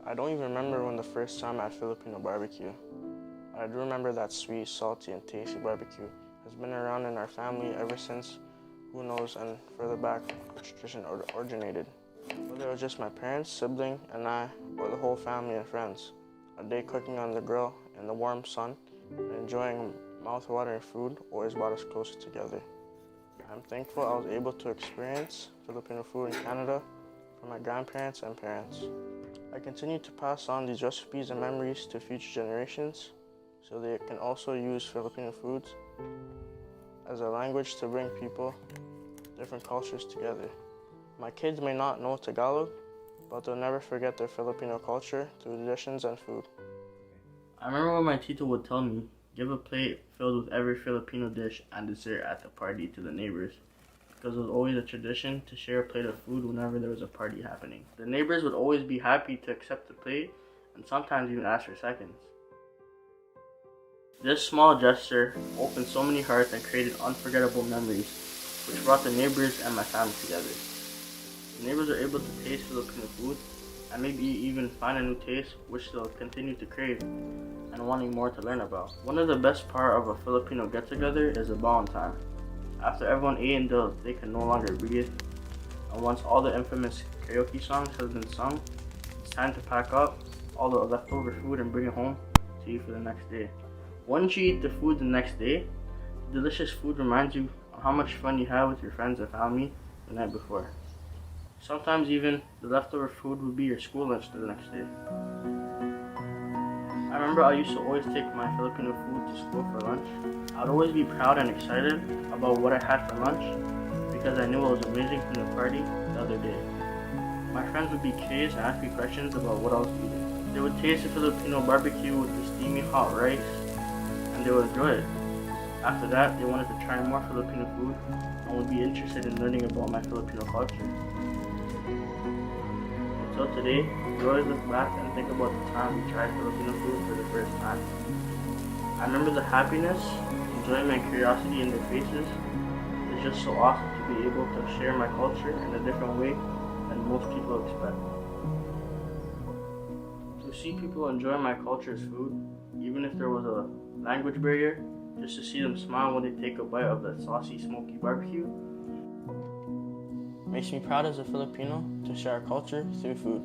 I don't even remember when the first time I had Filipino barbecue. I do remember that sweet, salty, and tasty barbecue has been around in our family ever since, who knows, and further back the tradition originated. Whether it was just my parents, sibling, and I, or the whole family and friends, a day cooking on the grill in the warm sun and enjoying mouth-watering food always brought us closer together. I'm thankful I was able to experience Filipino food in Canada from my grandparents and parents. I continue to pass on these recipes and memories to future generations so they can also use Filipino foods as a language to bring people, different cultures together. My kids may not know Tagalog, but they'll never forget their Filipino culture through traditions and food. I remember when my tito would tell me, give a plate filled with every Filipino dish and dessert at the party to the neighbors, because it was always a tradition to share a plate of food whenever there was a party happening. The neighbors would always be happy to accept the plate and sometimes even ask for seconds. This small gesture opened so many hearts and created unforgettable memories, which brought the neighbors and my family together. The neighbors are able to taste Filipino food and maybe even find a new taste which they'll continue to crave and wanting more to learn about. One of the best parts of a Filipino get-together is the bonding time. After everyone ate until they can no longer breathe, and once all the infamous karaoke songs have been sung, it's time to pack up all the leftover food and bring it home to eat for the next day. Once you eat the food the next day, the delicious food reminds you of how much fun you had with your friends and family the night before. Sometimes even the leftover food would be your school lunch the next day. I remember I used to always take my Filipino food to school for lunch. I'd always be proud and excited about what I had for lunch because I knew it was amazing from the party the other day. My friends would be curious and ask me questions about what I was eating. They would taste the Filipino barbecue with the steamy hot rice and they would enjoy it. After that, they wanted to try more Filipino food and would be interested in learning about my Filipino culture. Until today, we always look back and think about the time we tried Filipino food for the first time. I remember the happiness, enjoyment, and curiosity in their faces. It's just so awesome to be able to share my culture in a different way than most people expect. To see people enjoy my culture's food, even if there was a language barrier, just to see them smile when they take a bite of that saucy, smoky barbecue, makes me proud as a Filipino to share our culture through food.